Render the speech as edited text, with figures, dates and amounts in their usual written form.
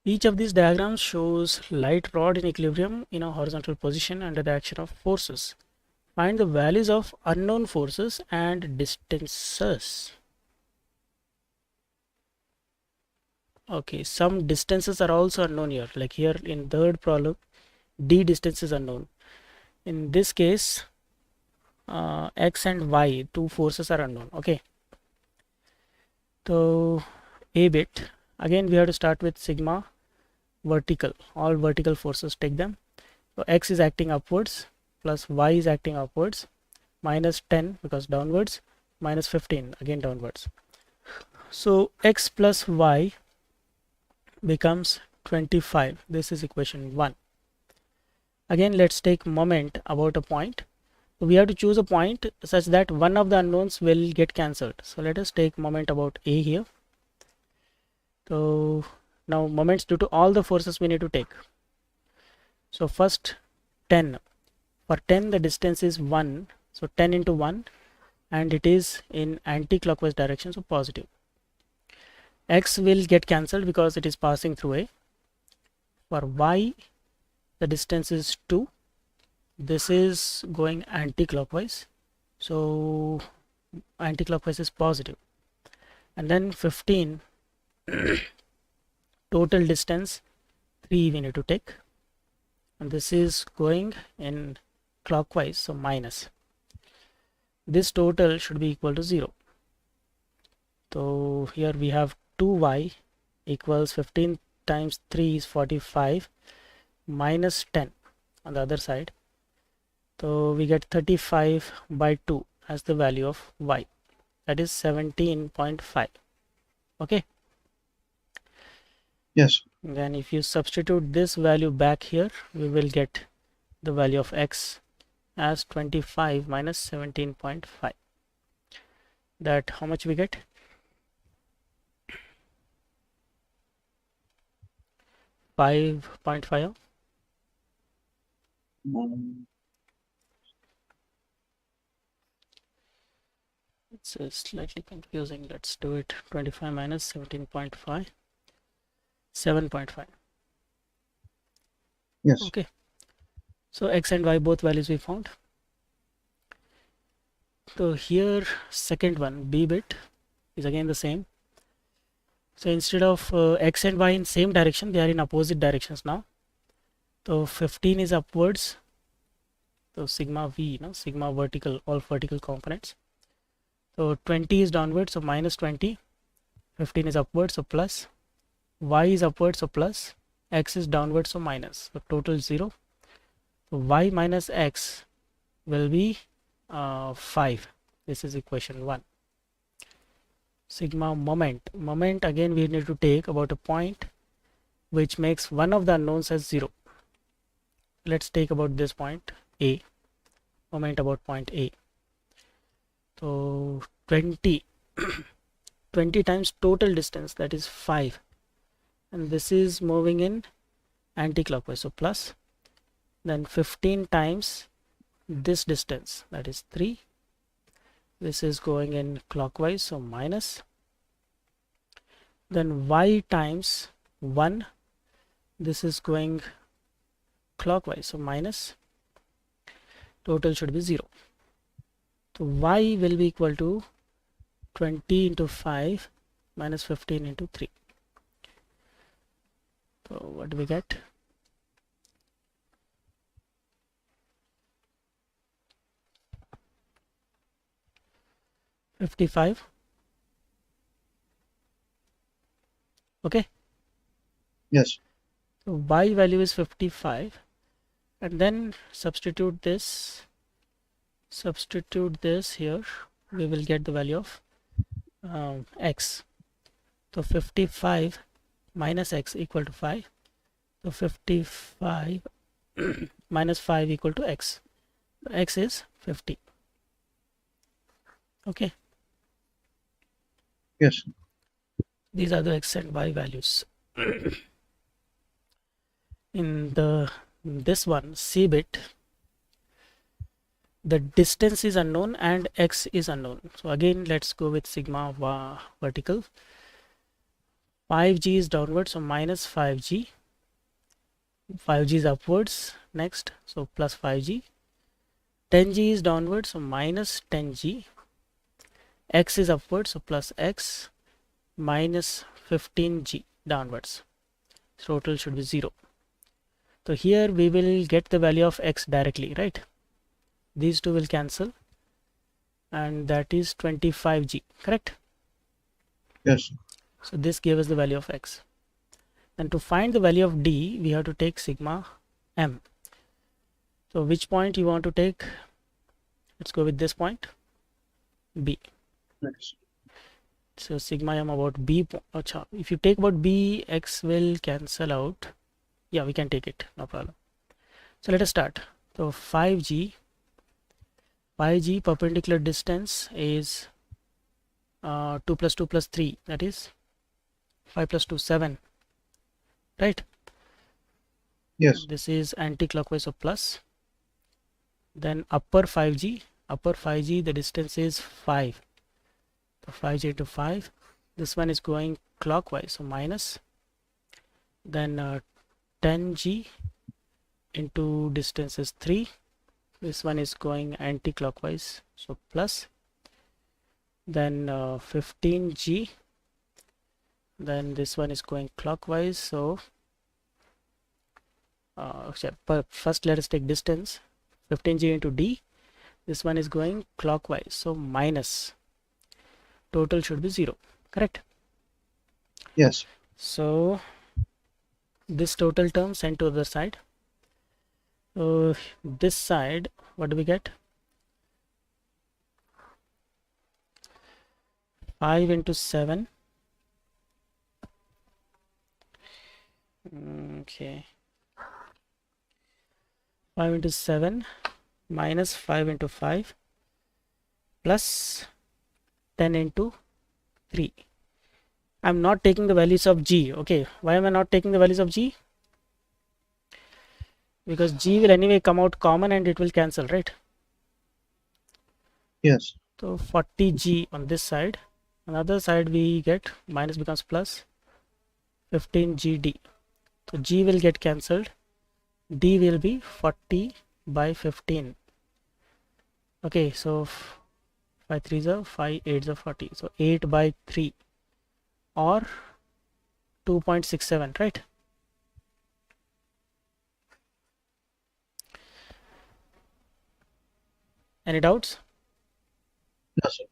Each of these diagrams shows light rod in equilibrium in a horizontal position under the action of forces. Find the values of unknown forces and distances. Okay, some distances are also unknown here. Like here in third problem, d distance is unknown. In this case, x and y, two forces are unknown. Okay. So a bit, again we have to start with sigma vertical. All vertical forces, take them. So x is acting upwards plus y is acting upwards, minus 10 because downwards, minus 15 again downwards. So x plus y becomes 25. This is equation 1. Again let's take moment about a point. So we have to choose a point such that one of the unknowns will get cancelled. So let us take moment about a here. So now moments due to all the forces we need to take. So first 10. For 10 the distance is 1. So 10 into 1 and it is in anti-clockwise direction, so positive. X will get cancelled because it is passing through A. For y the distance is 2. This is going anti-clockwise, so anti-clockwise is positive. And then 15 total distance 3 we need to take, and this is going in clockwise, so minus. This total should be equal to 0. So here we have 2y equals 15 times 3 is 45 minus 10 on the other side. So we get 35 by 2 as the value of y, that is 17.5. Okay. Yes. Then if you substitute this value back here, we will get the value of x as 25 minus 17.5. That how much we get? 5.5. It's slightly confusing. Let's do it. 25 minus 17.5, 7.5. Yes. Okay. So x and y both values we found. So here second one, b bit, is again the same. So instead of x and y in same direction, they are in opposite directions now. So 15 is upwards, so sigma v, sigma vertical, all vertical components. So 20 is downwards, so minus 20. 15 is upwards, so plus. Y is upwards, so plus. X is downwards, so minus. So total 0. So y minus x will be 5. This is equation 1. Sigma moment. Moment again we need to take about a point which makes one of the unknowns as 0. Let's take about this point A. Moment about point A. So 20 20 times total distance, that is 5, and this is moving in anti-clockwise, so plus. Then 15 times this distance, that is 3. This is going in clockwise, so minus. Then y times 1, this is going clockwise, so minus. Total should be 0. So y will be equal to 20 into 5 minus 15 into 3. So what do we get? $55. Okay. Yes. So y value is 55, and then substitute this here. We will get the value of x. So 55 minus x equal to 5. So 55 minus 5 equal to x. So x is 50. Okay. Yes. These are the x and y values. In this one, C bit, the distance is unknown and x is unknown. So again let's go with sigma vertical. 5g is downwards, so minus 5g. 5g is upwards next, so plus 5g. 10g is downwards, so minus 10g. X is upwards, so plus x, minus 15g downwards. Total should be 0. So here we will get the value of x directly, right? These two will cancel, and that is 25g, correct? Yes. So this gave us the value of x. And to find the value of d, we have to take sigma m. So which point you want to take? Let's go with this point, b. Yes. So sigma m about b. Achha, if you take about b, x will cancel out. Yeah, we can take it, no problem. So let us start. So 5g perpendicular distance is 2 plus 2 plus 3, that is 5 plus 2, 7, right? Yes. This is anti-clockwise of plus. Then upper 5g, the distance is 5. So 5g into 5. This one is going clockwise, so minus. Then 10g into distance is 3. This one is going anti-clockwise, so plus. Then 15g. Then this one is going clockwise, so first let us take distance. 15g into d. This one is going clockwise, so minus. Total should be 0, correct? Yes. So this total term sent to the other side. So this side, what do we get? 5 into 7. Okay. 5 into 7 minus 5 into 5 plus 10 into 3. I'm not taking the values of g. Okay, why am I not taking the values of g? Because g will anyway come out common and it will cancel, right? Yes. So 40g on this side. On the other side we get minus becomes plus 15gd. So g will get cancelled. D will be 40 by 15. Okay, so 5 3s are 5 8s are 40. So 8 by 3 or 2.67, right? Any doubts? Yes, sir.